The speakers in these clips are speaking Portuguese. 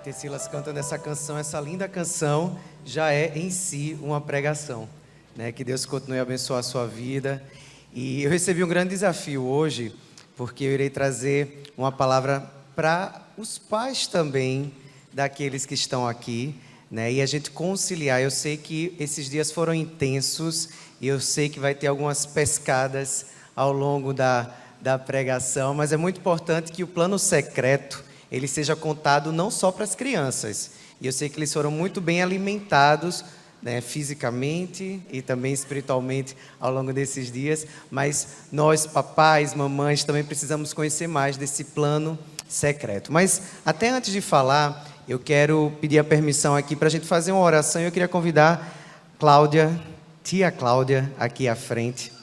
Peter Silas cantando essa canção, essa linda canção, já é em si uma pregação, né? Que Deus continue a abençoar a sua vida. E eu recebi um grande desafio hoje, porque eu irei trazer uma palavra para os pais também daqueles que estão aqui, né? E a gente conciliar. Eu sei que esses dias foram intensos e eu sei que vai ter algumas pescadas ao longo da pregação, mas é muito importante que o plano secreto ele seja contado não só para as crianças. E eu sei que eles foram muito bem alimentados, né, fisicamente e também espiritualmente ao longo desses dias, mas nós, papais, mamães, também precisamos conhecer mais desse plano secreto. Mas até antes de falar, eu quero pedir a permissão aqui para a gente fazer uma oração. Eu queria convidar Cláudia, tia Cláudia, aqui à frente.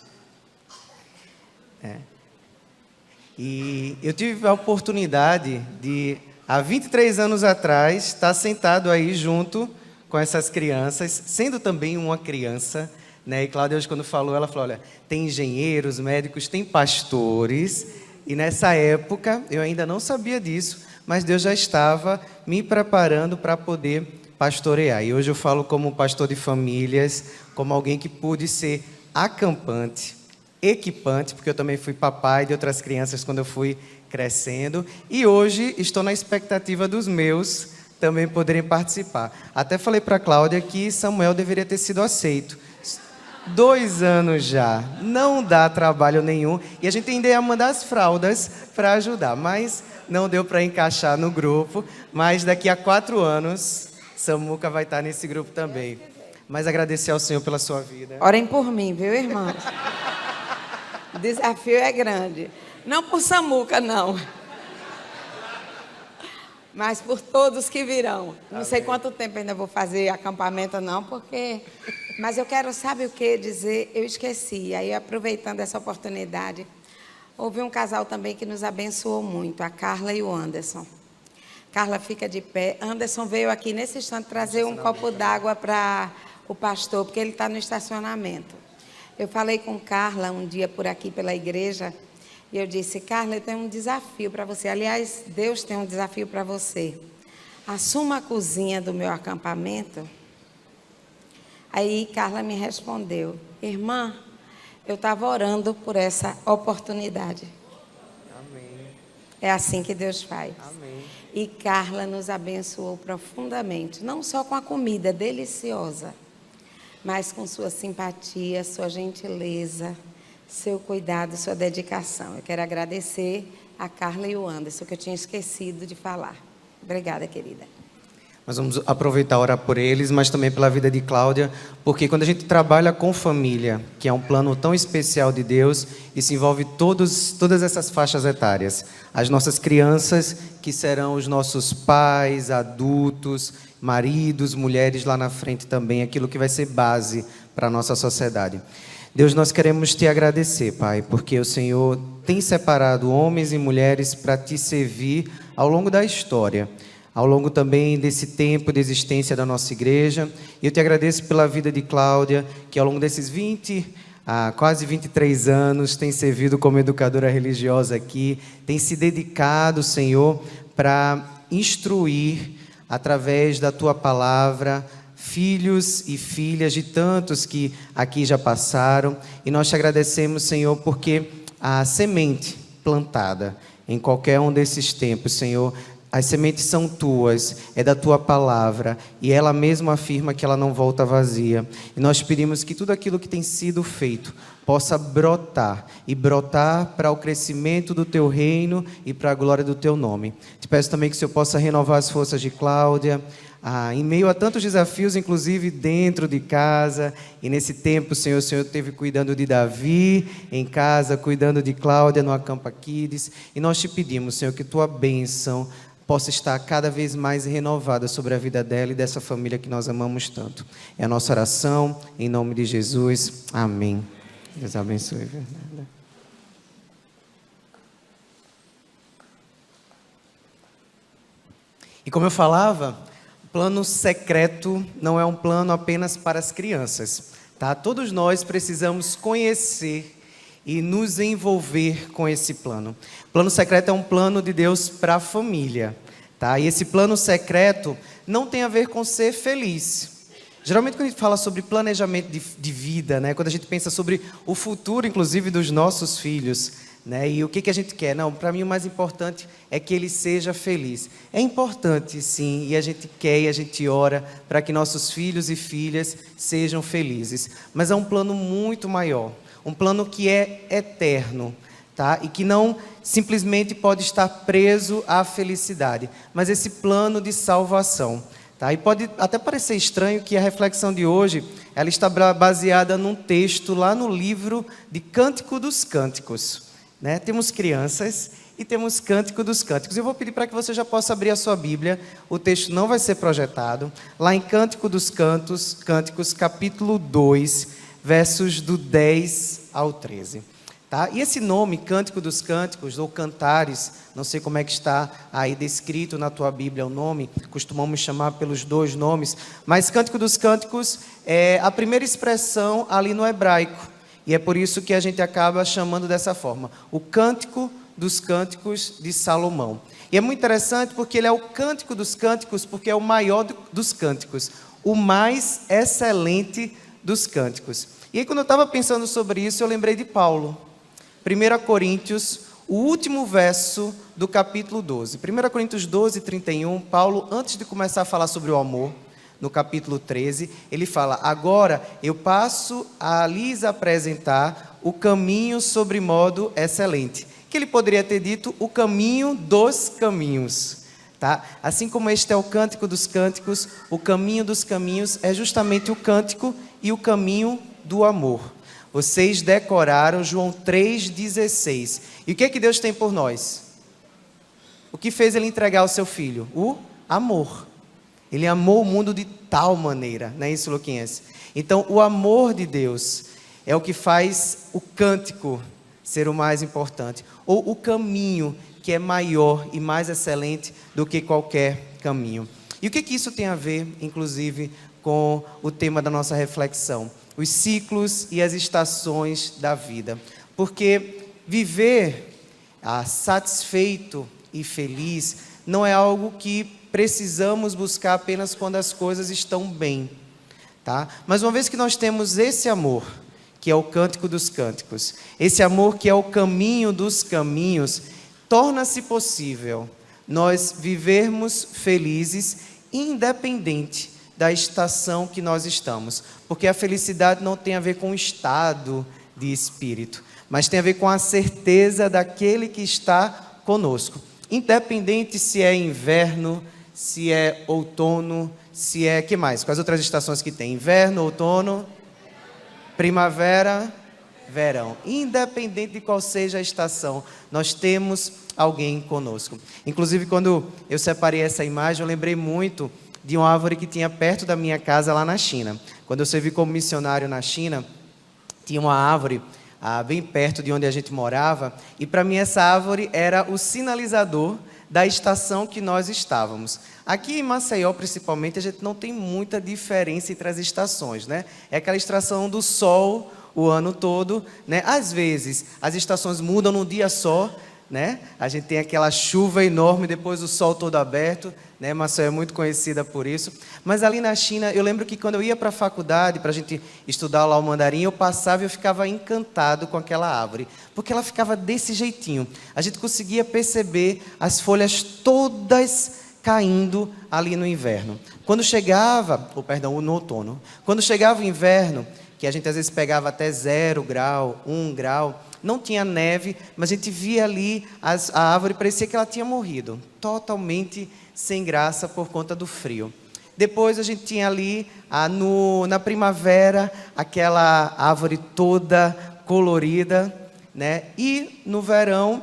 E eu tive a oportunidade de, há 23 anos atrás, estar sentado aí junto com essas crianças, sendo também uma criança, né? E Cláudia hoje quando falou, ela falou, olha, tem engenheiros, médicos, tem pastores, e nessa época eu ainda não sabia disso, mas Deus já estava me preparando para poder pastorear. E hoje eu falo como pastor de famílias, como alguém que pude ser acampante, equipante, porque eu também fui papai de outras crianças quando eu fui crescendo, e hoje estou na expectativa dos meus também poderem participar. Até falei para a Cláudia que Samuel deveria ter sido aceito. 2 anos já, não dá trabalho nenhum, e a gente ainda ia mandar as fraldas para ajudar, mas não deu para encaixar no grupo, mas daqui a 4 anos, Samuca vai estar nesse grupo também. Mas agradecer ao Senhor pela sua vida. Orem por mim, viu, irmãos? O desafio é grande. Não por Samuca, não. Mas por todos que virão. Não sei quanto tempo ainda vou fazer acampamento, não, porque... Mas eu quero, sabe o que dizer? Eu esqueci. Aí, aproveitando essa oportunidade, houve um casal também que nos abençoou muito, a Carla e o Anderson. Carla fica de pé. Anderson veio aqui nesse instante trazer um copo d'água para o pastor, porque ele está no estacionamento. Eu falei com Carla um dia por aqui pela igreja, e eu disse, Carla, eu tenho um desafio para você. Aliás, Deus tem um desafio para você. Assuma a cozinha do meu acampamento. Aí Carla me respondeu, irmã, eu estava orando por essa oportunidade. Amém. É assim que Deus faz. Amém. E Carla nos abençoou profundamente, não só com a comida deliciosa, mas com sua simpatia, sua gentileza, seu cuidado, sua dedicação. Eu quero agradecer a Carla e o Anderson, que eu tinha esquecido de falar. Obrigada, querida. Nós vamos aproveitar e orar por eles, mas também pela vida de Cláudia, porque quando a gente trabalha com família, que é um plano tão especial de Deus, isso envolve todas essas faixas etárias. As nossas crianças, que serão os nossos pais, adultos, maridos, mulheres lá na frente também, aquilo que vai ser base para a nossa sociedade. Deus, nós queremos te agradecer, Pai, porque o Senhor tem separado homens e mulheres para te servir ao longo da história, ao longo também desse tempo de existência da nossa igreja. E eu te agradeço pela vida de Cláudia, que ao longo desses quase 23 anos tem servido como educadora religiosa aqui, tem se dedicado, Senhor, para instruir através da tua palavra filhos e filhas de tantos que aqui já passaram. E nós te agradecemos, Senhor, porque a semente plantada em qualquer um desses tempos, Senhor, as sementes são tuas, é da tua palavra, e ela mesma afirma que ela não volta vazia. E nós pedimos que tudo aquilo que tem sido feito possa brotar, e brotar para o crescimento do teu reino e para a glória do teu nome. Te peço também que o Senhor possa renovar as forças de Cláudia, em meio a tantos desafios, inclusive dentro de casa, e nesse tempo, Senhor, o Senhor esteve cuidando de Davi em casa, cuidando de Cláudia no Acampa Kids, e nós te pedimos, Senhor, que tua bênção possa estar cada vez mais renovada sobre a vida dela e dessa família que nós amamos tanto. É a nossa oração, em nome de Jesus. Amém. Deus abençoe, Fernanda. E como eu falava, o plano secreto não é um plano apenas para as crianças, tá? Todos nós precisamos conhecer e nos envolver com esse plano. O plano secreto é um plano de Deus para a família, tá? E esse plano secreto não tem a ver com ser feliz. Geralmente, quando a gente fala sobre planejamento de vida, né? Quando a gente pensa sobre o futuro, inclusive, dos nossos filhos, né? E o que a gente quer? Não, para mim o mais importante é que ele seja feliz. É importante, sim, e a gente quer e a gente ora para que nossos filhos e filhas sejam felizes. Mas é um plano muito maior, um plano que é eterno, tá? E que não simplesmente pode estar preso à felicidade, mas esse plano de salvação. Tá? E pode até parecer estranho que a reflexão de hoje ela está baseada num texto lá no livro de Cântico dos Cânticos. Né? Temos crianças e temos Cântico dos Cânticos. Eu vou pedir para que você já possa abrir a sua Bíblia. O texto não vai ser projetado. Lá em Cântico dos Cânticos, capítulo 2, versos do 10 ao 13. Tá? E esse nome, Cântico dos Cânticos, ou Cantares, não sei como é que está aí descrito na tua Bíblia o nome, costumamos chamar pelos dois nomes, mas Cântico dos Cânticos é a primeira expressão ali no hebraico, e é por isso que a gente acaba chamando dessa forma, o Cântico dos Cânticos de Salomão. E é muito interessante porque ele é o Cântico dos Cânticos, porque é o maior dos cânticos, o mais excelente dos cânticos. E aí quando eu estava pensando sobre isso, eu lembrei de Paulo. 1 Coríntios, o último verso do capítulo 12. 1 Coríntios 12, 31, Paulo, antes de começar a falar sobre o amor, no capítulo 13, ele fala: agora eu passo a lhes apresentar o caminho sobre modo excelente. Que ele poderia ter dito o caminho dos caminhos. Tá? Assim como este é o Cântico dos Cânticos, o caminho dos caminhos é justamente o cântico e o caminho do amor. Vocês decoraram João 3,16. E o que é que Deus tem por nós? O que fez ele entregar o seu filho? O amor. Ele amou o mundo de tal maneira, não é isso, Luquinhas? Então, o amor de Deus é o que faz o cântico ser o mais importante. Ou o caminho que é maior e mais excelente do que qualquer caminho. E o que isso tem a ver, inclusive, com o tema da nossa reflexão? Os ciclos e as estações da vida. Porque viver satisfeito e feliz não é algo que precisamos buscar apenas quando as coisas estão bem. Tá? Mas uma vez que nós temos esse amor, que é o Cântico dos Cânticos, esse amor que é o caminho dos caminhos, torna-se possível nós vivermos felizes independente da estação que nós estamos, porque a felicidade não tem a ver com o estado de espírito, mas tem a ver com a certeza daquele que está conosco, independente se é inverno, se é outono, se é, que mais? Quais outras estações que tem? Inverno, outono, primavera, verão, independente de qual seja a estação, nós temos alguém conosco. Inclusive, quando eu separei essa imagem, eu lembrei muito de uma árvore que tinha perto da minha casa lá na China. Quando eu servi como missionário na China, tinha uma árvore bem perto de onde a gente morava, e para mim essa árvore era o sinalizador da estação que nós estávamos. Aqui em Maceió, principalmente, a gente não tem muita diferença entre as estações, né? É aquela estação do sol o ano todo, né? Às vezes, as estações mudam num dia só, né? A gente tem aquela chuva enorme, depois o sol todo aberto, né? Maceió é muito conhecida por isso. Mas ali na China, eu lembro que quando eu ia para a faculdade, para a gente estudar lá o mandarim, eu passava e eu ficava encantado com aquela árvore, porque ela ficava desse jeitinho. A gente conseguia perceber as folhas todas caindo ali no inverno. Quando chegava, no outono, quando chegava o inverno, que a gente às vezes pegava até 0 grau, 1 grau, não tinha neve, mas a gente via ali a árvore, parecia que ela tinha morrido, totalmente sem graça por conta do frio. Depois a gente tinha ali, na primavera, aquela árvore toda colorida, né? E no verão,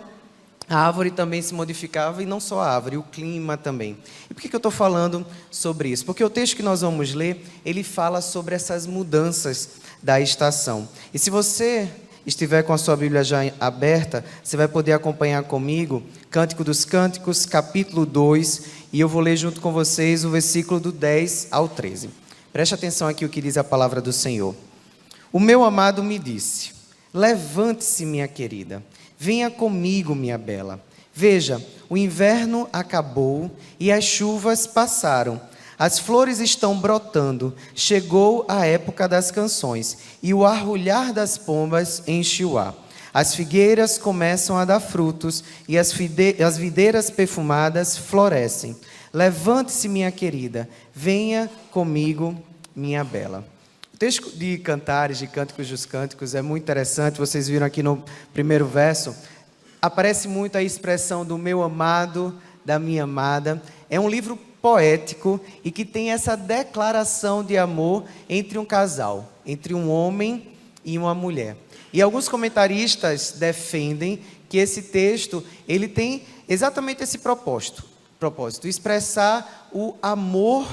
a árvore também se modificava, e não só a árvore, o clima também. E por que eu estou falando sobre isso? Porque o texto que nós vamos ler, ele fala sobre essas mudanças da estação. E se você estiver com a sua Bíblia já aberta, você vai poder acompanhar comigo Cântico dos Cânticos, capítulo 2, e eu vou ler junto com vocês o versículo do 10 ao 13. Preste atenção aqui o que diz a palavra do Senhor. O meu amado me disse: levante-se, minha querida, venha comigo, minha bela. Veja, o inverno acabou e as chuvas passaram. As flores estão brotando, chegou a época das canções, e o arrulhar das pombas enche o ar. As figueiras começam a dar frutos, e as videiras perfumadas florescem. Levante-se, minha querida, venha comigo, minha bela. O texto de Cantares, de Cânticos dos Cânticos, é muito interessante. Vocês viram aqui no primeiro verso, aparece muito a expressão do meu amado, da minha amada. É um livro poético e que tem essa declaração de amor entre um casal, entre um homem e uma mulher. E alguns comentaristas defendem que esse texto ele tem exatamente esse propósito, expressar o amor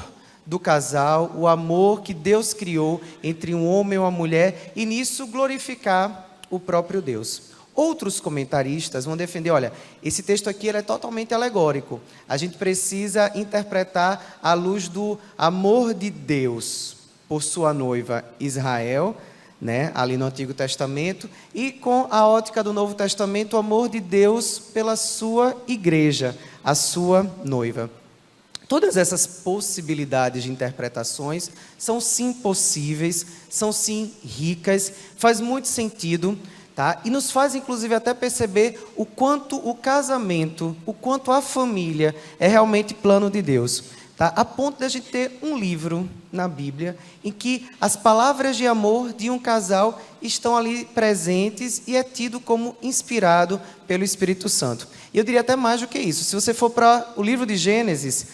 do casal, o amor que Deus criou entre um homem e uma mulher, e nisso glorificar o próprio Deus. Outros comentaristas vão defender, olha, esse texto aqui ele é totalmente alegórico. A gente precisa interpretar à luz do amor de Deus por sua noiva Israel, né, ali no Antigo Testamento, e com a ótica do Novo Testamento, o amor de Deus pela sua igreja, a sua noiva. Todas essas possibilidades de interpretações são sim possíveis, são sim ricas, faz muito sentido, tá? E nos faz inclusive até perceber o quanto o casamento, o quanto a família é realmente plano de Deus, tá? A ponto de a gente ter um livro na Bíblia em que as palavras de amor de um casal estão ali presentes e é tido como inspirado pelo Espírito Santo. E eu diria até mais do que isso. Se você for para o livro de Gênesis,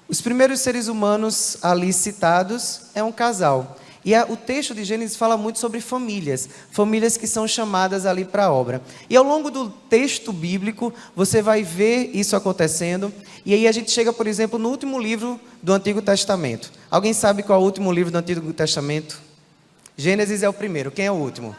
os primeiros seres humanos ali citados é um casal. E o texto de Gênesis fala muito sobre famílias que são chamadas ali para a obra. E ao longo do texto bíblico, você vai ver isso acontecendo. E aí a gente chega, por exemplo, no último livro do Antigo Testamento. Alguém sabe qual é o último livro do Antigo Testamento? Gênesis é o primeiro. Quem é o último?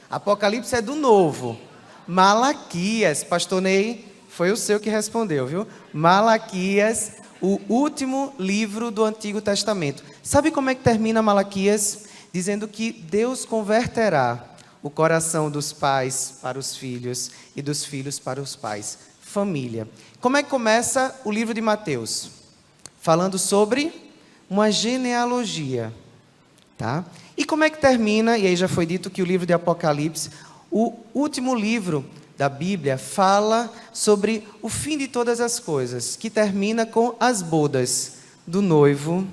Apocalipse é do Novo. Malaquias, pastor Ney, foi o seu que respondeu, viu? Malaquias, o último livro do Antigo Testamento. Sabe como é que termina Malaquias? Dizendo que Deus converterá o coração dos pais para os filhos e dos filhos para os pais. Família. Como é que começa o livro de Mateus? Falando sobre uma genealogia, tá? E como é que termina? E aí já foi dito que o livro de Apocalipse, o último livro da Bíblia, fala sobre o fim de todas as coisas, que termina com as bodas do noivo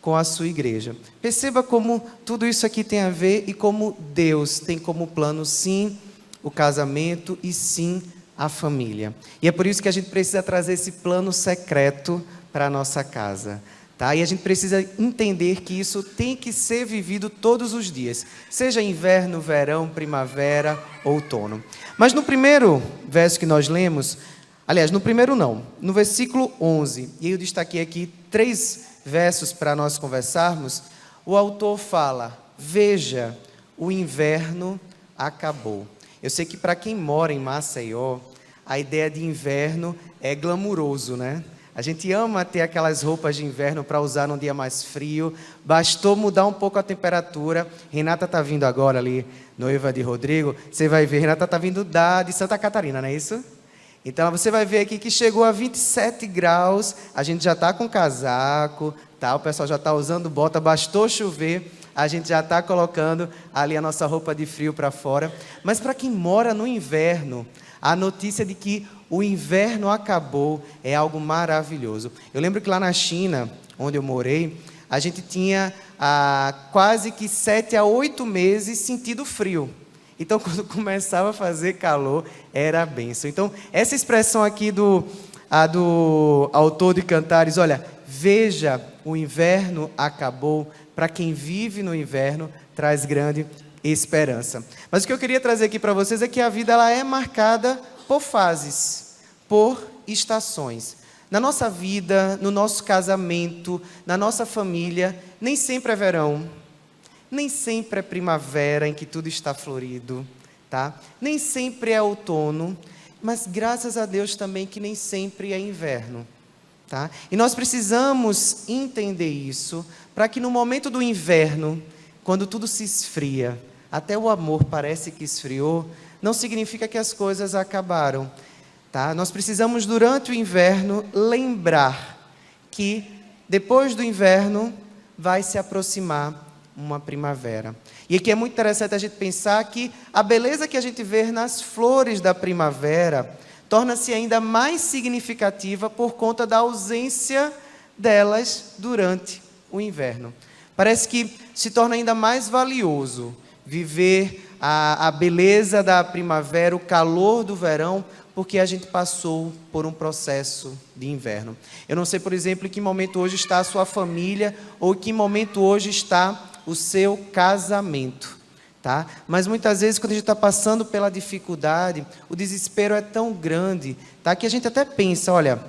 com a sua igreja. Perceba como tudo isso aqui tem a ver e como Deus tem como plano, sim, o casamento e sim, a família. E é por isso que a gente precisa trazer esse plano secreto para a nossa casa. Tá? E a gente precisa entender que isso tem que ser vivido todos os dias, seja inverno, verão, primavera, outono. Mas no primeiro verso que nós lemos, aliás, no primeiro não, no versículo 11, e eu destaquei aqui 3 versos para nós conversarmos, o autor fala, veja, o inverno acabou. Eu sei que para quem mora em Maceió, a ideia de inverno é glamuroso, né? A gente ama ter aquelas roupas de inverno para usar num dia mais frio. Bastou mudar um pouco a temperatura. Renata está vindo agora ali, noiva de Rodrigo. Você vai ver, Renata está vindo de Santa Catarina, não é isso? Então você vai ver aqui que chegou a 27 graus. A gente já está com casaco, tá? O pessoal já está usando bota. Bastou chover, a gente já está colocando ali a nossa roupa de frio para fora. Mas para quem mora no inverno, a notícia de que o inverno acabou é algo maravilhoso. Eu lembro que lá na China, onde eu morei, a gente tinha quase que 7 a 8 meses sentido frio. Então, quando começava a fazer calor, era a bênção. Então, essa expressão aqui do autor de Cantares, olha, veja, o inverno acabou, para quem vive no inverno, traz grande esperança. Mas o que eu queria trazer aqui para vocês é que a vida ela é marcada por fases, por estações. Na nossa vida, no nosso casamento, na nossa família, nem sempre é verão, nem sempre é primavera em que tudo está florido, tá? Nem sempre é outono, mas graças a Deus também que nem sempre é inverno, tá? E nós precisamos entender isso, para que no momento do inverno, quando tudo se esfria, até o amor parece que esfriou, não significa que as coisas acabaram. tá? Nós precisamos, durante o inverno, lembrar que depois do inverno vai se aproximar uma primavera. E aqui é muito interessante a gente pensar que a beleza que a gente vê nas flores da primavera torna-se ainda mais significativa por conta da ausência delas durante o inverno. Parece que se torna ainda mais valioso viver a beleza da primavera, o calor do verão, porque a gente passou por um processo de inverno. Eu não sei, por exemplo, em que momento hoje está a sua família ou em que momento hoje está o seu casamento, tá? Mas muitas vezes, quando a gente está passando pela dificuldade, o desespero é tão grande, tá? Que a gente até pensa, olha,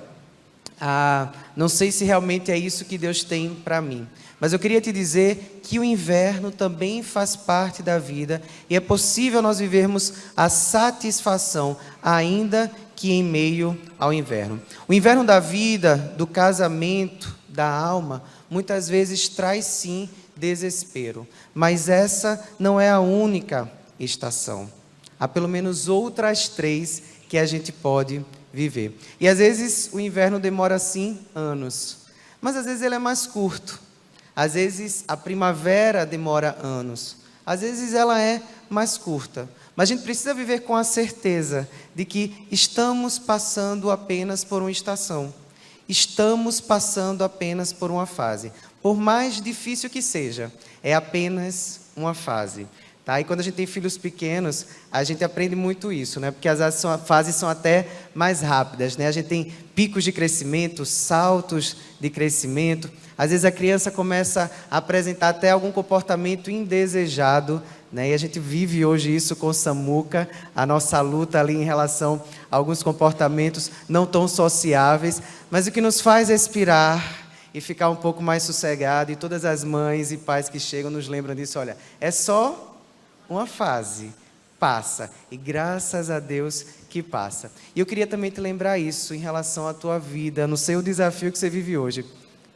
não sei se realmente é isso que Deus tem para mim. Mas eu queria te dizer que o inverno também faz parte da vida e é possível nós vivermos a satisfação, ainda que em meio ao inverno. O inverno da vida, do casamento, da alma, muitas vezes traz sim desespero. Mas essa não é a única estação. Há pelo menos outras 3 que a gente pode viver. E às vezes o inverno demora sim anos, mas às vezes ele é mais curto. Às vezes a primavera demora anos, às vezes ela é mais curta. Mas a gente precisa viver com a certeza de que estamos passando apenas por uma estação. Estamos passando apenas por uma fase. Por mais difícil que seja, é apenas uma fase. Tá? E quando a gente tem filhos pequenos, a gente aprende muito isso, né? Porque as fases são até mais rápidas, né? A gente tem picos de crescimento, saltos de crescimento. Às vezes a criança começa a apresentar até algum comportamento indesejado, né? E a gente vive hoje isso com o Samuca, a nossa luta ali em relação a alguns comportamentos não tão sociáveis, mas o que nos faz respirar e ficar um pouco mais sossegado, e todas as mães e pais que chegam nos lembram disso, olha, é só uma fase, passa, e graças a Deus que passa. E eu queria também te lembrar isso em relação à tua vida, no seu desafio que você vive hoje.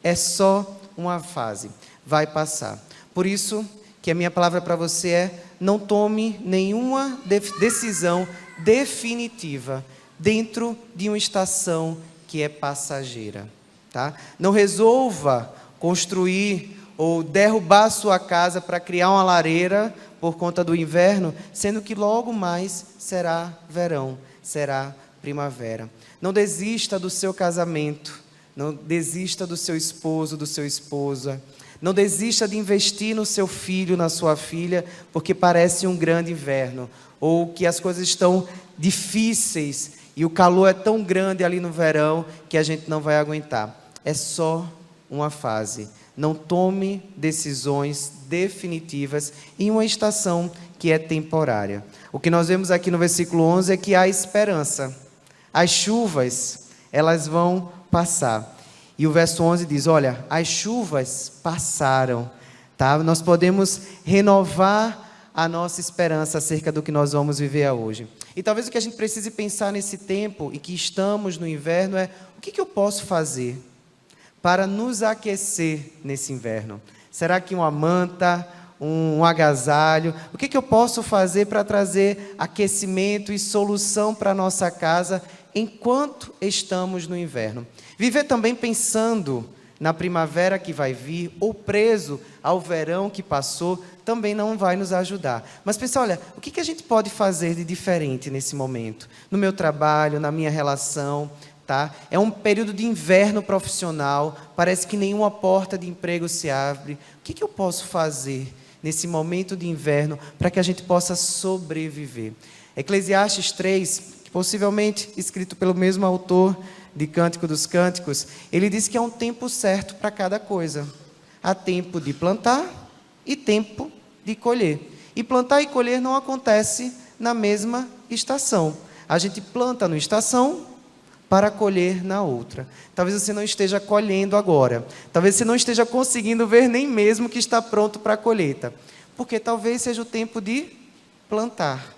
É só uma fase, vai passar. Por isso que a minha palavra para você é: não tome nenhuma decisão definitiva dentro de uma estação que é passageira, tá? Não resolva construir ou derrubar a sua casa para criar uma lareira por conta do inverno, sendo que logo mais será verão, será primavera. Não desista do seu casamento. Não desista do seu esposo, do seu esposa. Não desista de investir no seu filho, na sua filha, porque parece um grande inverno. Ou que as coisas estão difíceis e o calor é tão grande ali no verão que a gente não vai aguentar. É só uma fase. Não tome decisões definitivas em uma estação que é temporária. O que nós vemos aqui no versículo 11 é que há esperança. As chuvas, elas vão passar. E o verso 11 diz, olha, as chuvas passaram, tá? Nós podemos renovar a nossa esperança acerca do que nós vamos viver hoje. E talvez o que a gente precise pensar nesse tempo e que estamos no inverno é: o que eu posso fazer para nos aquecer nesse inverno? Será que uma manta, um agasalho? O que eu posso fazer para trazer aquecimento e solução para a nossa casa enquanto estamos no inverno? Viver também pensando na primavera que vai vir, ou preso ao verão que passou, também não vai nos ajudar. Mas pensa, olha, o que a gente pode fazer de diferente nesse momento? No meu trabalho, na minha relação, tá? É um período de inverno profissional, parece que nenhuma porta de emprego se abre. O que eu posso fazer nesse momento de inverno para que a gente possa sobreviver? Eclesiastes 3, que possivelmente escrito pelo mesmo autor de Cântico dos Cânticos, ele diz que há um tempo certo para cada coisa. Há tempo de plantar e tempo de colher. E plantar e colher não acontece na mesma estação. A gente planta numa estação para colher na outra. Talvez você não esteja colhendo agora. Talvez você não esteja conseguindo ver nem mesmo que está pronto para a colheita. Porque talvez seja o tempo de plantar.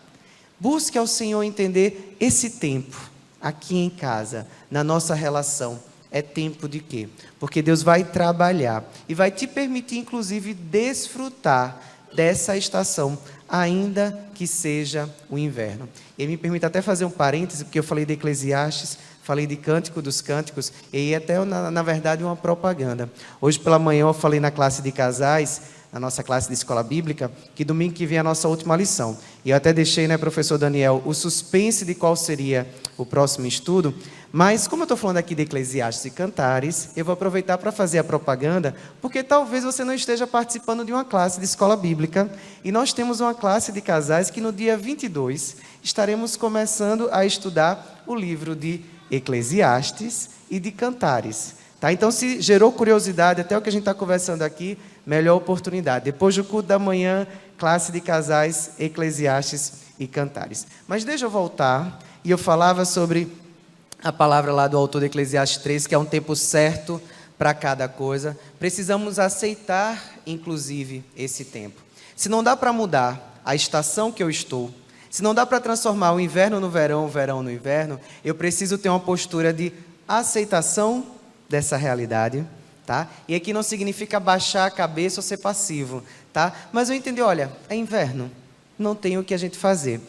Busque ao Senhor entender esse tempo. Aqui em casa, na nossa relação, é tempo de quê? Porque Deus vai trabalhar e vai te permitir, inclusive, desfrutar dessa estação ainda que seja o inverno. E me permite até fazer um parêntese, porque eu falei de Eclesiastes, falei de Cântico dos Cânticos, e até, na verdade, uma propaganda. Hoje pela manhã eu falei na classe de casais, na nossa classe de escola bíblica, que domingo que vem é a nossa última lição. E eu até deixei, né, professor Daniel, o suspense de qual seria o próximo estudo, mas como eu estou falando aqui de Eclesiastes e Cantares, eu vou aproveitar para fazer a propaganda, porque talvez você não esteja participando de uma classe de escola bíblica, e nós temos uma classe de casais que no dia 22 estaremos começando a estudar o livro de Eclesiastes e de Cantares. Tá? Então, se gerou curiosidade até o que a gente está conversando aqui, melhor oportunidade. Depois do culto da manhã, classe de casais, Eclesiastes e Cantares. Mas deixa eu voltar, e eu falava sobre a palavra lá do autor de Eclesiastes 3, que é um tempo certo para cada coisa. Precisamos aceitar, inclusive, esse tempo. Se não dá para mudar a estação que eu estou, se não dá para transformar o inverno no verão, o verão no inverno, eu preciso ter uma postura de aceitação dessa realidade, tá? E aqui não significa baixar a cabeça ou ser passivo, tá? Mas eu entendi, olha, é inverno, não tem o que a gente fazer.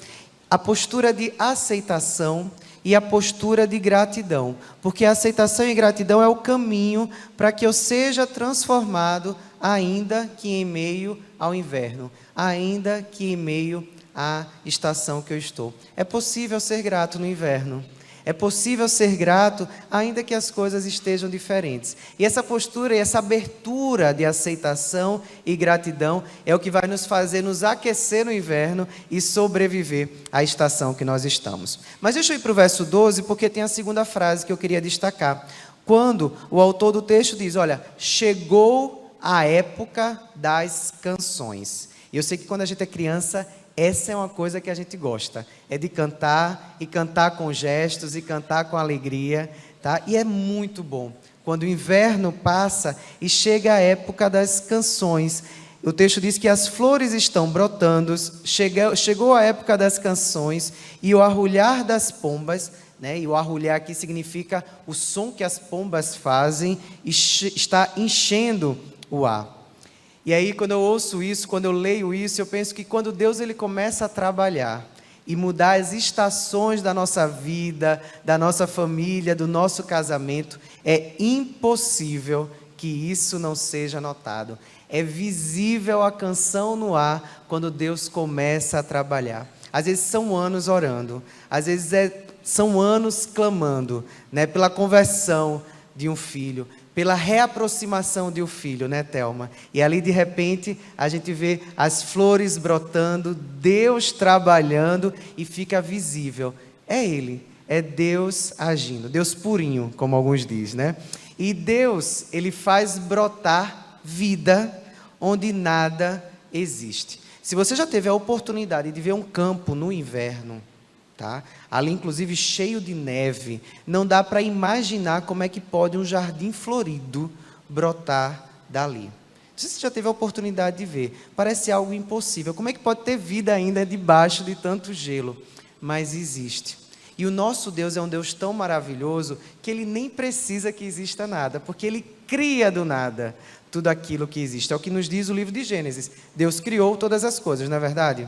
A postura de aceitação e a postura de gratidão, porque a aceitação e gratidão é o caminho para que eu seja transformado, ainda que em meio ao inverno, ainda que em meio à estação que eu estou. É possível ser grato no inverno. É possível ser grato, ainda que as coisas estejam diferentes. E essa postura e essa abertura de aceitação e gratidão é o que vai nos fazer nos aquecer no inverno e sobreviver à estação que nós estamos. Mas deixa eu ir para o verso 12, porque tem a segunda frase que eu queria destacar. Quando o autor do texto diz, olha, chegou a época das canções. E eu sei que quando a gente é criança, essa é uma coisa que a gente gosta, é de cantar, e cantar com gestos, e cantar com alegria, tá? E é muito bom, quando o inverno passa e chega a época das canções. O texto diz que as flores estão brotando, chegou a época das canções, e o arrulhar das pombas, né? E o arrulhar aqui significa o som que as pombas fazem, está enchendo o ar. E aí, quando eu ouço isso, quando eu leio isso, eu penso que quando Deus ele começa a trabalhar e mudar as estações da nossa vida, da nossa família, do nosso casamento, é impossível que isso não seja notado. É visível a canção no ar quando Deus começa a trabalhar. Às vezes são anos orando, às vezes são anos clamando, né, pela conversão de um filho, pela reaproximação de um filho, né, Thelma? E ali, de repente, a gente vê as flores brotando, Deus trabalhando e fica visível. É Ele, é Deus agindo, Deus purinho, como alguns dizem, né? E Deus, Ele faz brotar vida onde nada existe. Se você já teve a oportunidade de ver um campo no inverno, tá? Ali inclusive cheio de neve, não dá para imaginar como é que pode um jardim florido brotar dali. Não sei se você já teve a oportunidade de ver, parece algo impossível, como é que pode ter vida ainda debaixo de tanto gelo? Mas existe. E o nosso Deus é um Deus tão maravilhoso que Ele nem precisa que exista nada, porque Ele cria do nada tudo aquilo que existe. É o que nos diz o livro de Gênesis. Deus criou todas as coisas, não é verdade?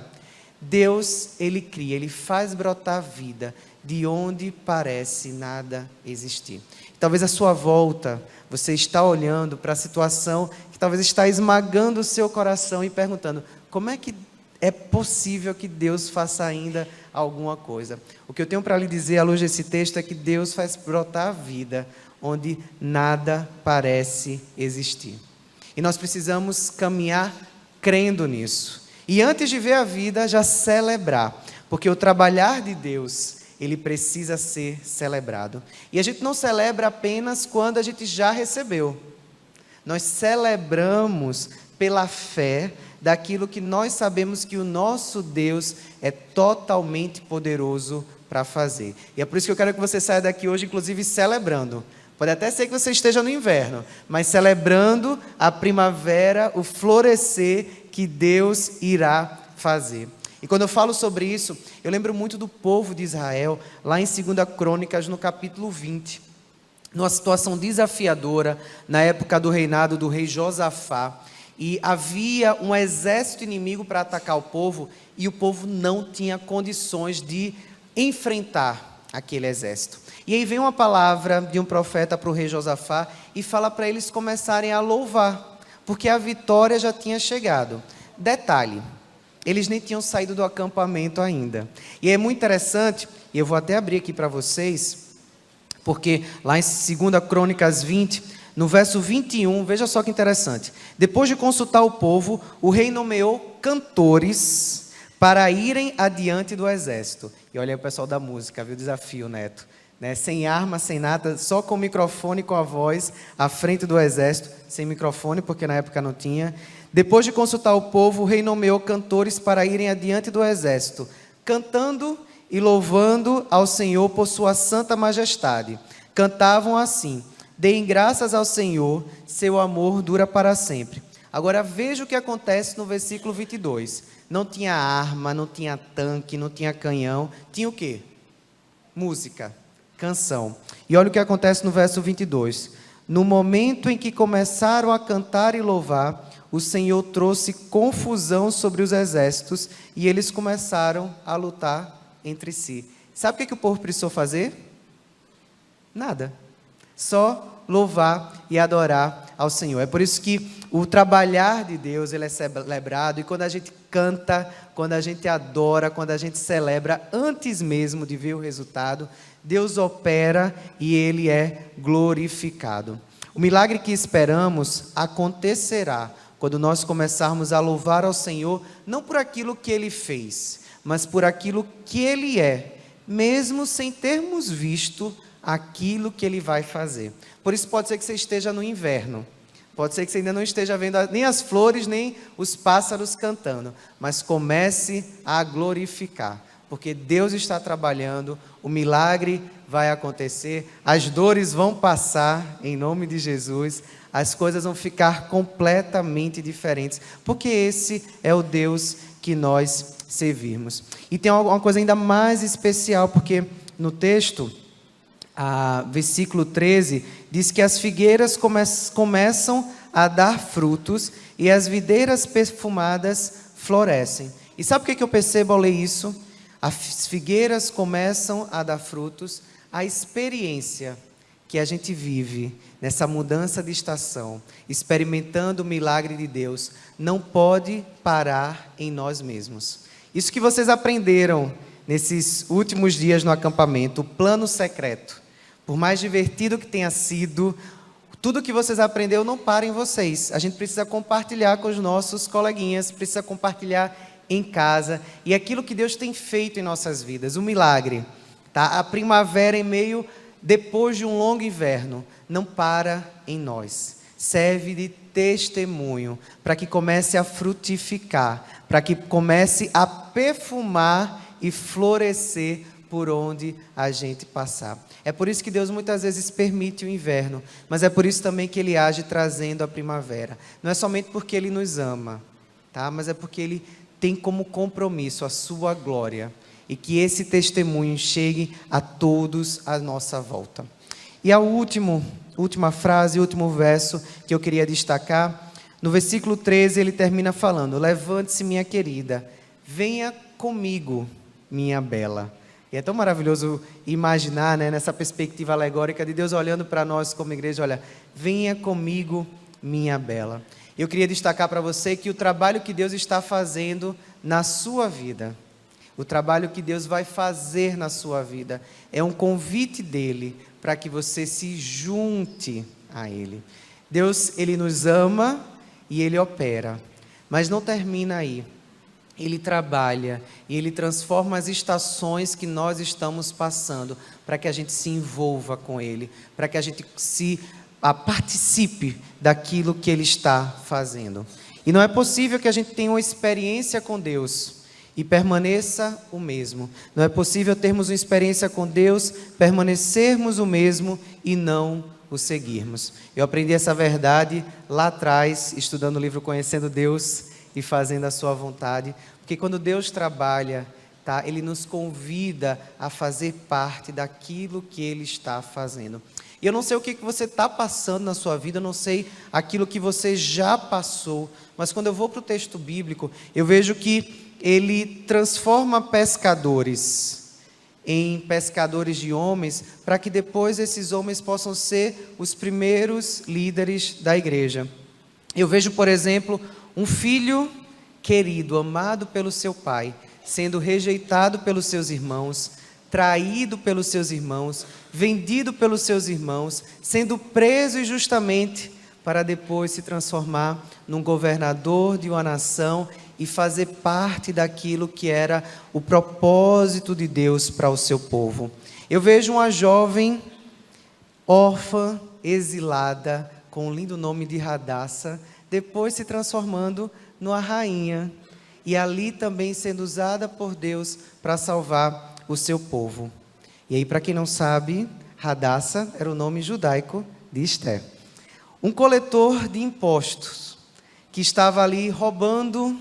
Deus, Ele cria, Ele faz brotar vida de onde parece nada existir. Talvez à sua volta, você está olhando para a situação que talvez está esmagando o seu coração e perguntando, como é que é possível que Deus faça ainda alguma coisa? O que eu tenho para lhe dizer à luz desse texto é que Deus faz brotar vida onde nada parece existir. E nós precisamos caminhar crendo nisso. E antes de ver a vida, já celebrar. Porque o trabalhar de Deus, ele precisa ser celebrado. E a gente não celebra apenas quando a gente já recebeu. Nós celebramos pela fé daquilo que nós sabemos que o nosso Deus é totalmente poderoso para fazer. E é por isso que eu quero que você saia daqui hoje, inclusive, celebrando. Pode até ser que você esteja no inverno, mas celebrando a primavera, o florescer que Deus irá fazer. E quando eu falo sobre isso, eu lembro muito do povo de Israel, lá em 2 Crônicas, no capítulo 20. Numa situação desafiadora, na época do reinado do rei Josafá. e havia um exército inimigo para atacar o povo, e o povo não tinha condições de enfrentar aquele exército. E aí vem uma palavra de um profeta para o rei Josafá e fala para eles começarem a louvar, porque a vitória já tinha chegado. Detalhe, eles nem tinham saído do acampamento ainda. E é muito interessante, e eu vou até abrir aqui para vocês, porque lá em 2 Crônicas 20, no verso 21, veja só que interessante. Depois de consultar o povo, o rei nomeou cantores para irem adiante do exército. E olha aí o pessoal da música, viu o desafio, Neto? Né? Sem arma, sem nada, só com o microfone e com a voz à frente do exército, sem microfone, porque na época não tinha. Depois de consultar o povo, o rei nomeou cantores para irem adiante do exército, cantando e louvando ao Senhor por sua santa majestade. Cantavam assim: deem graças ao Senhor, seu amor dura para sempre. Agora veja o que acontece no versículo 22. Não tinha arma, não tinha tanque, não tinha canhão. Tinha o quê? Música, canção. E olha o que acontece no verso 22. No momento em que começaram a cantar e louvar, o Senhor trouxe confusão sobre os exércitos e eles começaram a lutar entre si. Sabe o que o povo precisou fazer? Nada. Só louvar e adorar ao Senhor. É por isso que o trabalhar de Deus, ele é celebrado, e quando a gente canta, quando a gente adora, quando a gente celebra, antes mesmo de ver o resultado, Deus opera e ele é glorificado. O milagre que esperamos acontecerá quando nós começarmos a louvar ao Senhor, não por aquilo que ele fez, mas por aquilo que ele é, mesmo sem termos visto aquilo que ele vai fazer. Por isso pode ser que você esteja no inverno, pode ser que você ainda não esteja vendo nem as flores, nem os pássaros cantando, mas comece a glorificar, porque Deus está trabalhando, o milagre vai acontecer, as dores vão passar em nome de Jesus, as coisas vão ficar completamente diferentes, porque esse é o Deus que nós servimos. E tem uma coisa ainda mais especial, porque no texto, versículo 13, diz que as figueiras começam a dar frutos e as videiras perfumadas florescem. E sabe o que eu percebo ao ler isso? As figueiras começam a dar frutos, a experiência que a gente vive nessa mudança de estação, experimentando o milagre de Deus, não pode parar em nós mesmos. Isso que vocês aprenderam nesses últimos dias no acampamento, o plano secreto, por mais divertido que tenha sido, tudo que vocês aprenderam não para em vocês. A gente precisa compartilhar com os nossos coleguinhas, precisa compartilhar em casa, e aquilo que Deus tem feito em nossas vidas, o milagre, tá? A primavera depois de um longo inverno, não para em nós, serve de testemunho, para que comece a frutificar, para que comece a perfumar e florescer por onde a gente passar. É por isso que Deus muitas vezes permite o inverno, mas é por isso também que Ele age trazendo a primavera. Não é somente porque Ele nos ama, tá? Mas é porque Ele tem como compromisso a sua glória, e que esse testemunho chegue a todos à nossa volta. E a última frase, o último verso que eu queria destacar, no versículo 13 ele termina falando: levante-se minha querida, venha comigo minha bela. E é tão maravilhoso imaginar, né, nessa perspectiva alegórica de Deus olhando para nós como igreja, olha, venha comigo minha bela. Eu queria destacar para você que o trabalho que Deus está fazendo na sua vida, o trabalho que Deus vai fazer na sua vida, é um convite dEle para que você se junte a Ele. Deus, Ele nos ama e Ele opera, mas não termina aí. Ele trabalha e Ele transforma as estações que nós estamos passando para que a gente se envolva com Ele, para que a gente participe daquilo que Ele está fazendo. E não é possível que a gente tenha uma experiência com Deus e permaneça o mesmo. Não é possível termos uma experiência com Deus, permanecermos o mesmo e não o seguirmos. Eu aprendi essa verdade lá atrás, estudando o livro Conhecendo Deus e fazendo a sua vontade, porque quando Deus trabalha, tá, Ele nos convida a fazer parte daquilo que Ele está fazendo. E eu não sei o que você está passando na sua vida, eu não sei aquilo que você já passou, mas quando eu vou para o texto bíblico, eu vejo que ele transforma pescadores em pescadores de homens, para que depois esses homens possam ser os primeiros líderes da igreja. Eu vejo, por exemplo, um filho querido, amado pelo seu pai, sendo rejeitado pelos seus irmãos, traído pelos seus irmãos, vendido pelos seus irmãos, sendo preso injustamente, para depois se transformar num governador de uma nação e fazer parte daquilo que era o propósito de Deus para o seu povo. Eu vejo uma jovem órfã, exilada, com o lindo nome de Radassa, depois se transformando numa rainha, e ali também sendo usada por Deus para salvar o seu povo. E aí, para quem não sabe, Radassa era o nome judaico de Esther. Um coletor de impostos, que estava ali roubando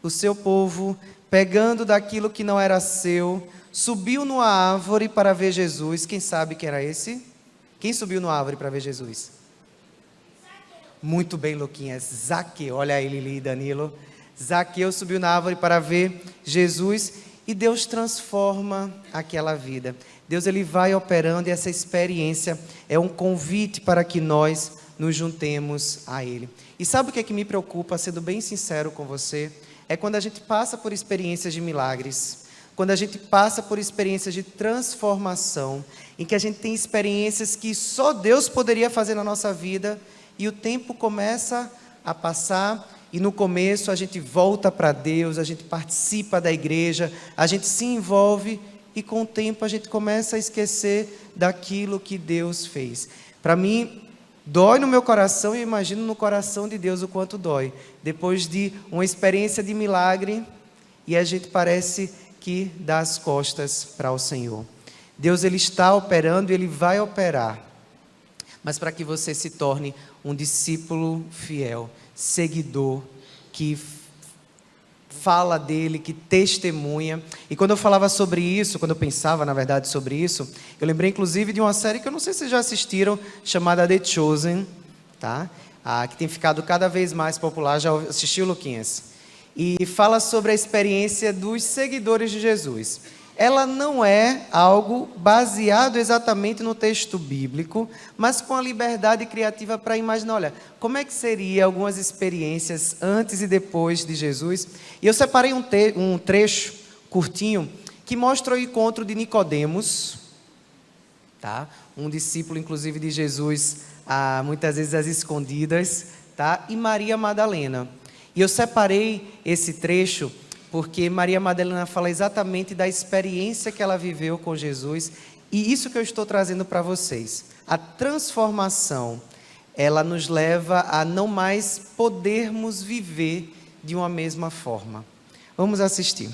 o seu povo, pegando daquilo que não era seu, subiu numa árvore para ver Jesus. Quem sabe quem era esse? Quem subiu numa árvore para ver Jesus? Muito bem, Luquinhas. Zaqueu, olha ele ali, Danilo. Zaqueu subiu na árvore para ver Jesus e Deus transforma aquela vida. Deus ele vai operando e essa experiência é um convite para que nós nos juntemos a Ele. E sabe o que é que me preocupa, sendo bem sincero com você? É quando a gente passa por experiências de milagres, quando a gente passa por experiências de transformação, em que a gente tem experiências que só Deus poderia fazer na nossa vida, e o tempo começa a passar, e no começo a gente volta para Deus, a gente participa da igreja, a gente se envolve, e com o tempo a gente começa a esquecer daquilo que Deus fez. Para mim, dói no meu coração, e eu imagino no coração de Deus o quanto dói. Depois de uma experiência de milagre, e a gente parece que dá as costas para o Senhor. Deus ele está operando e Ele vai operar. Mas para que você se torne um discípulo fiel, seguidor, que fala dele, que testemunha. E quando eu falava sobre isso, quando eu pensava, na verdade, sobre isso, eu lembrei, inclusive, de uma série que eu não sei se vocês já assistiram, chamada The Chosen, tá? Que tem ficado cada vez mais popular. Já assistiu, Luquinhas? E fala sobre a experiência dos seguidores de Jesus. Ela não é algo baseado exatamente no texto bíblico, mas com a liberdade criativa para imaginar, olha, como é que seria algumas experiências antes e depois de Jesus. E eu separei um trecho curtinho que mostra o encontro de Nicodemos, tá? Um discípulo, inclusive, de Jesus, muitas vezes às escondidas, tá? E Maria Madalena. E eu separei esse trecho porque Maria Madalena fala exatamente da experiência que ela viveu com Jesus, e isso que eu estou trazendo para vocês. A transformação, ela nos leva a não mais podermos viver de uma mesma forma. Vamos assistir.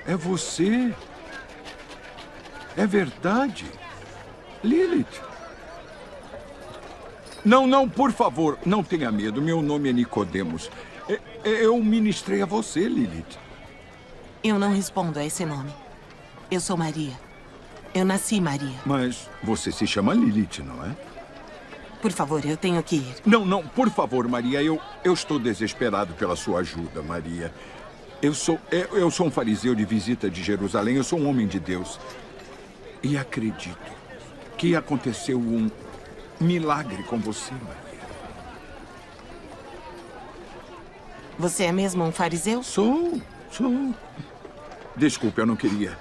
É você? É verdade? Lilith? Não, por favor, não tenha medo. Meu nome é Nicodemos. Eu ministrei a você, Lilith. Eu não respondo a esse nome. Eu sou Maria. Eu nasci Maria. Mas você se chama Lilith, não é? Por favor, eu tenho que ir. Não, por favor, Maria. Eu estou desesperado pela sua ajuda, Maria. Eu sou um fariseu de visita de Jerusalém. Eu sou um homem de Deus. E acredito que aconteceu um milagre com você, Maria. Você é mesmo um fariseu? Sou. Desculpe, eu não queria.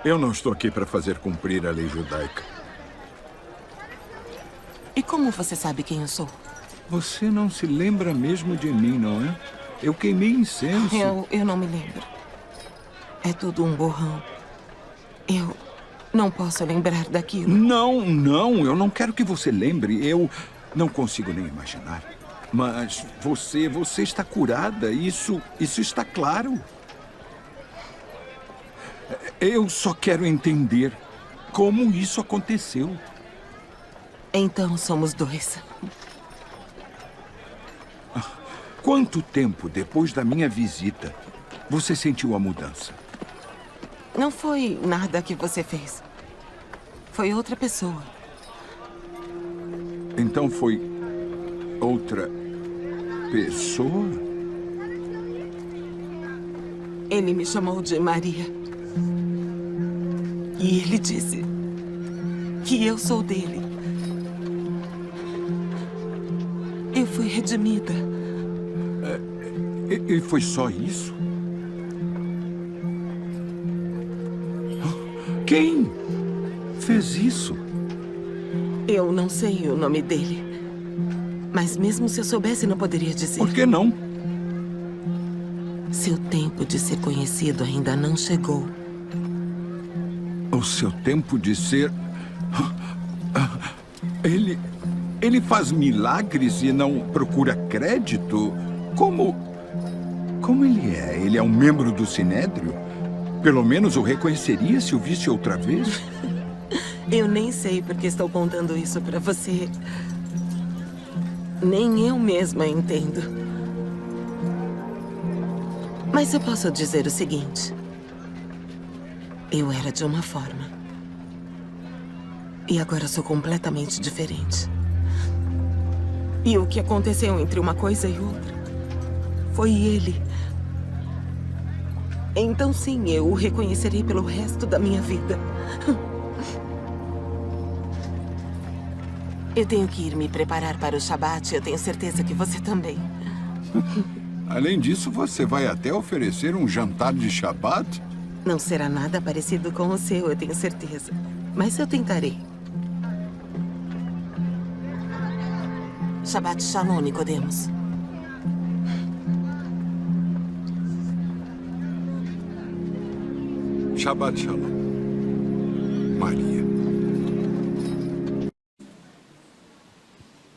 Eu não estou aqui para fazer cumprir a lei judaica. E como você sabe quem eu sou? Você não se lembra mesmo de mim, não é? Eu queimei incenso. Eu não me lembro. É tudo um borrão. Eu não posso lembrar daquilo. Não, eu não quero que você lembre. Eu não consigo nem imaginar. Mas você está curada. Isso está claro. Eu só quero entender como isso aconteceu. Então somos dois. Quanto tempo depois da minha visita você sentiu a mudança? Não foi nada que você fez. Foi outra pessoa. Então foi outra pessoa? Ele me chamou de Maria. E ele disse que eu sou dele. Eu fui redimida. E foi só isso? Quem fez isso? Eu não sei o nome dele. Mas mesmo se eu soubesse, não poderia dizer. Por que não? Seu tempo de ser conhecido ainda não chegou. O seu tempo de ser... Ele faz milagres e não procura crédito? Como ele é? Ele é um membro do Sinédrio? Pelo menos o reconheceria se o visse outra vez? Eu nem sei porque estou contando isso pra você. Nem eu mesma entendo. Mas eu posso dizer o seguinte. Eu era de uma forma. E agora sou completamente diferente. E o que aconteceu entre uma coisa e outra foi ele. Então sim, eu o reconhecerei pelo resto da minha vida. Eu tenho que ir me preparar para o Shabat. Eu tenho certeza que você também. Além disso, você vai até oferecer um jantar de Shabat? Não será nada parecido com o seu, eu tenho certeza. Mas eu tentarei. Shabat Shalom, Nicodemos. Shabat Shalom, Maria.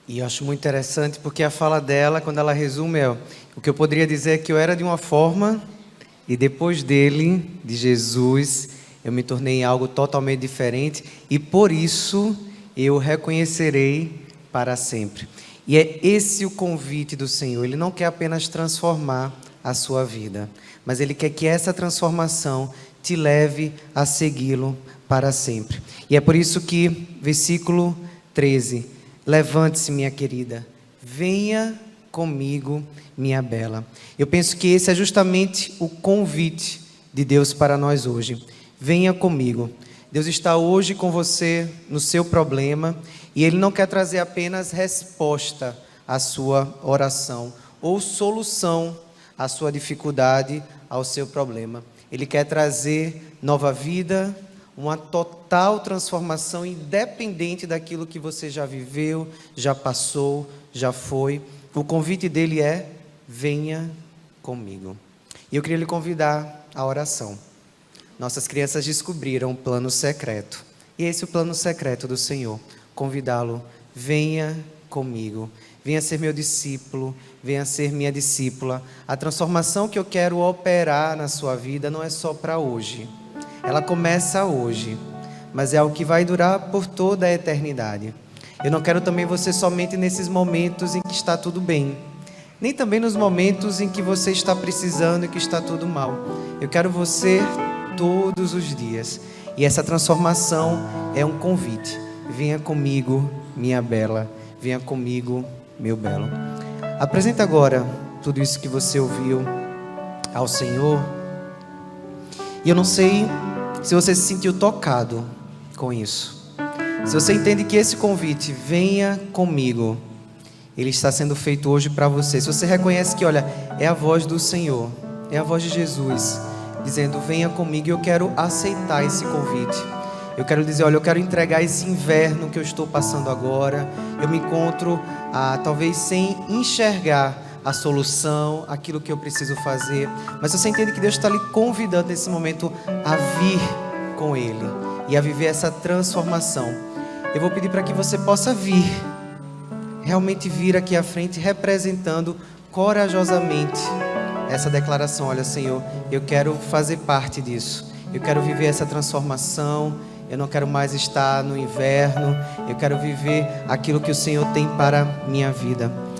E eu acho muito interessante porque a fala dela, quando ela resume, o que eu poderia dizer é que eu era de uma forma e depois dele, de Jesus, eu me tornei algo totalmente diferente e por isso eu o reconhecerei para sempre. E é esse o convite do Senhor. Ele não quer apenas transformar a sua vida, mas Ele quer que essa transformação te leve a segui-lo para sempre. E é por isso que, versículo 13, levante-se, minha querida, venha comigo, minha bela. Eu penso que esse é justamente o convite de Deus para nós hoje. Venha comigo. Deus está hoje com você no seu problema e Ele não quer trazer apenas resposta à sua oração ou solução à sua dificuldade, ao seu problema. Ele quer trazer nova vida, uma total transformação independente daquilo que você já viveu, já passou, já foi. O convite dele é: venha comigo. E eu queria lhe convidar à oração. Nossas crianças descobriram um plano secreto. E esse é o plano secreto do Senhor. Convidá-lo, venha comigo. Venha ser meu discípulo, venha ser minha discípula. A transformação que eu quero operar na sua vida não é só para hoje. Ela começa hoje, mas é algo que vai durar por toda a eternidade. Eu não quero também você somente nesses momentos em que está tudo bem, nem também nos momentos em que você está precisando e que está tudo mal. Eu quero você todos os dias. E essa transformação é um convite. Venha comigo, minha bela. Venha comigo, meu belo. Apresenta agora tudo isso que você ouviu ao Senhor. E eu não sei se você se sentiu tocado com isso. Se você entende que esse convite, venha comigo, ele está sendo feito hoje para você. Se você reconhece que, olha, é a voz do Senhor, é a voz de Jesus, dizendo, venha comigo, e eu quero aceitar esse convite. Eu quero dizer, olha, eu quero entregar esse inverno que eu estou passando agora. Eu me encontro, talvez sem enxergar a solução, aquilo que eu preciso fazer. Mas você entende que Deus está lhe convidando nesse momento a vir com Ele e a viver essa transformação. Eu vou pedir para que você possa vir, realmente vir aqui à frente, representando corajosamente essa declaração. Olha, Senhor, eu quero fazer parte disso. Eu quero viver essa transformação. Eu não quero mais estar no inverno. Eu quero viver aquilo que o Senhor tem para a minha vida.